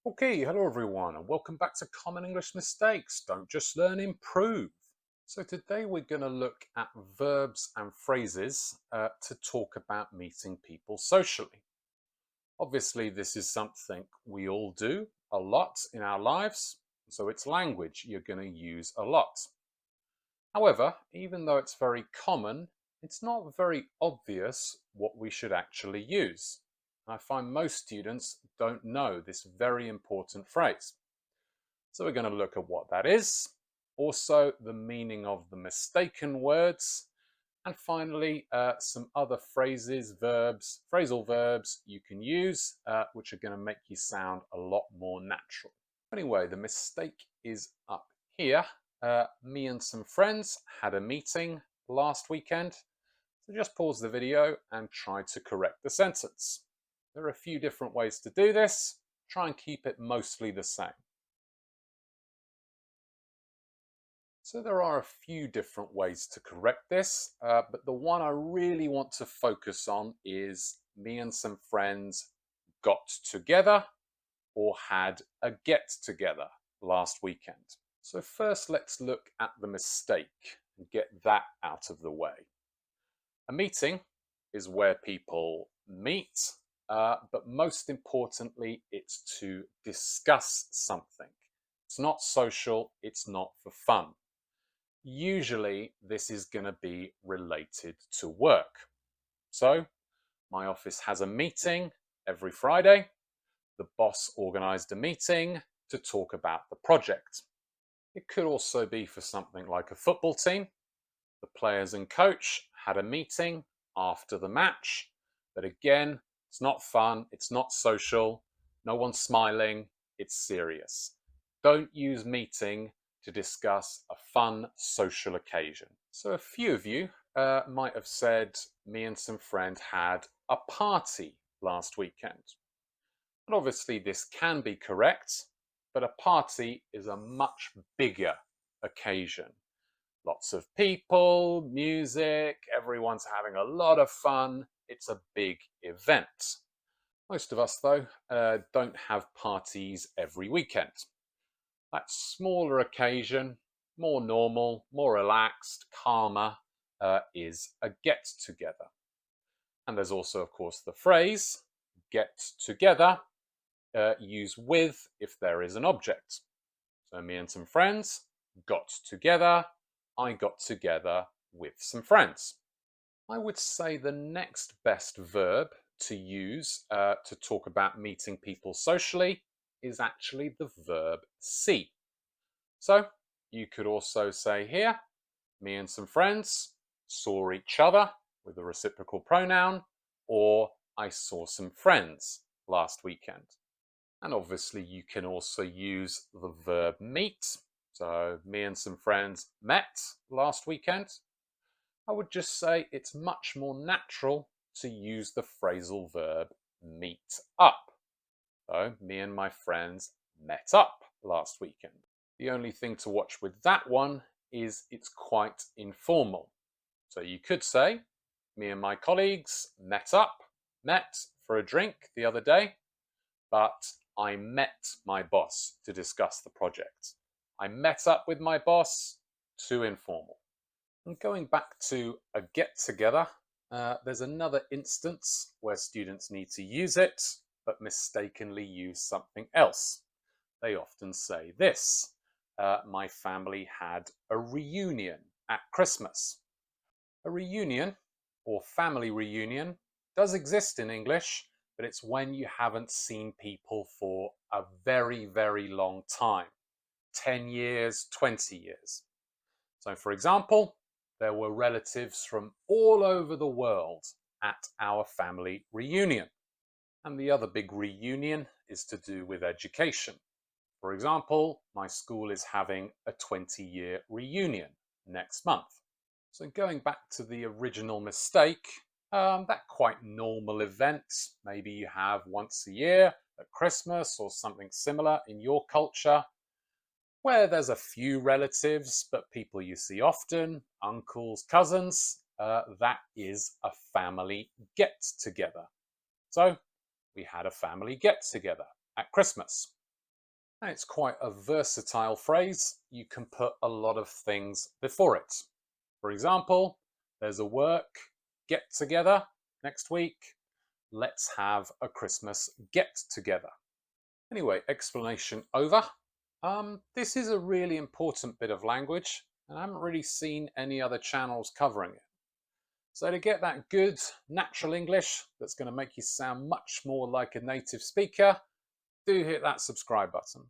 Okay, hello everyone, and welcome back to Common English Mistakes. Don't just learn, improve. So today we're going to look at verbs and phrases to talk about meeting people socially. Obviously, this is something we all do a lot in our lives, so it's language you're going to use a lot. However, even though it's very common, it's not very obvious what we should actually use. I find most students don't know this very important phrase. So we're going to look at what that is, also the meaning of the mistaken words, and finally some other phrases, verbs, phrasal verbs you can use, which are going to make you sound a lot more natural. Anyway, the mistake is up here. Me and some friends had a meeting last weekend. So just pause the video and try to correct the sentence. There are a few different ways to do this. Try and keep it mostly the same. So there are a few different ways to correct this, but the one I really want to focus on is me and some friends got together or had a get together last weekend. So first let's look at the mistake and get that out of the way. A meeting is where people meet, but most importantly, it's to discuss something. It's not social, it's not for fun. Usually this is going to be related to work. So my office has a meeting every Friday. The boss organized a meeting to talk about the project. It could also be for something like a football team. The players and coach had a meeting after the match, but again, it's not fun, it's not social, no one's smiling, it's serious. Don't use meeting to discuss a fun social occasion. So a few of you might have said me and some friends had a party last weekend. And obviously this can be correct, but a party is a much bigger occasion. Lots of people, music, everyone's having a lot of fun. It's a big event. Most of us, though, don't have parties every weekend. That smaller occasion, more normal, more relaxed, calmer, is a get together. And there's also, of course, the phrase get together, use with if there is an object. So me and some friends got together. I got together with some friends. I would say the next best verb to use to talk about meeting people socially is actually the verb see. So you could also say here, me and some friends saw each other with a reciprocal pronoun, or I saw some friends last weekend. And obviously you can also use the verb meet. So me and some friends met last weekend. I would just say it's much more natural to use the phrasal verb meet up. So me and my friends met up last weekend. The only thing to watch with that one is it's quite informal. So you could say, me and my colleagues met for a drink the other day, but I met my boss to discuss the project. I met up with my boss, too informal. And going back to a get together, there's another instance where students need to use it, but mistakenly use something else. They often say this, my family had a reunion at Christmas. A reunion, or family reunion, does exist in English, but it's when you haven't seen people for a very, very long time. 10 years, 20 years. So for example, there were relatives from all over the world at our family reunion. And the other big reunion is to do with education. For example, my school is having a 20-year reunion next month. So going back to the original mistake, that quite normal event, maybe you have once a year at Christmas or something similar in your culture, where there's a few relatives, but people you see often, uncles, cousins, that is a family get together. So we had a family get together at Christmas. And it's quite a versatile phrase. You can put a lot of things before it. For example, there's a work get together next week. Let's have a Christmas get together. Anyway, explanation over. This is a really important bit of language, and I haven't really seen any other channels covering it. So to get that good natural English that's going to make you sound much more like a native speaker, do hit that subscribe button.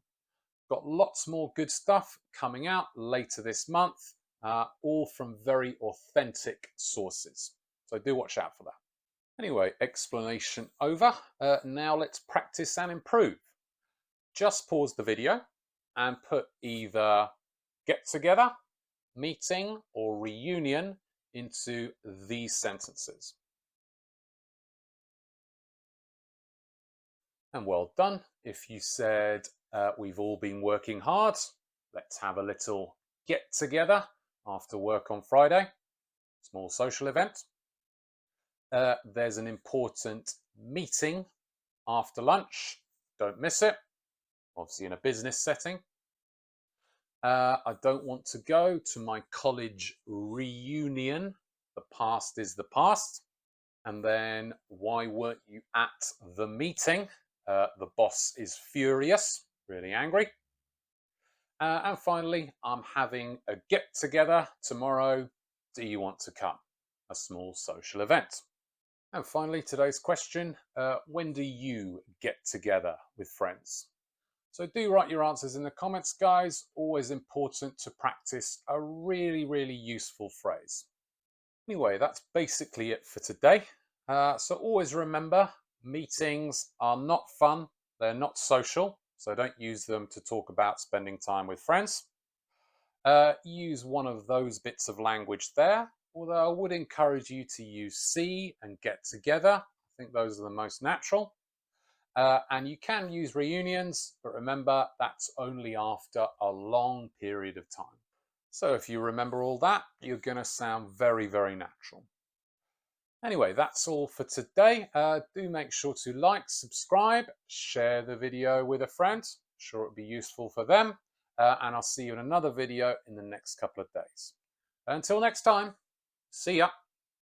Got lots more good stuff coming out later this month, all from very authentic sources. So do watch out for that. Anyway, explanation over. Now let's practice and improve. Just pause the video and put either get together, meeting, or reunion into these sentences. And well done. If you said, we've all been working hard, let's have a little get together after work on Friday, small social event. There's an important meeting after lunch, don't miss it, obviously in a business setting. I don't want to go to my college reunion. The past is the past. And then, why weren't you at the meeting? The boss is furious, really angry. And finally, I'm having a get together tomorrow. Do you want to come? A small social event. And finally, today's question, when do you get together with friends? So do write your answers in the comments, guys. Always important to practice a really, really useful phrase. Anyway, that's basically it for today. So always remember, meetings are not fun. They're not social. So don't use them to talk about spending time with friends. Use one of those bits of language there. Although I would encourage you to use see and get together. I think those are the most natural. And you can use reunions, but remember that's only after a long period of time. So if you remember all that, you're going to sound very, very natural. Anyway, that's all for today. Do make sure to like, subscribe, share the video with a friend. I'm sure it'll be useful for them. And I'll see you in another video in the next couple of days. Until next time, see ya.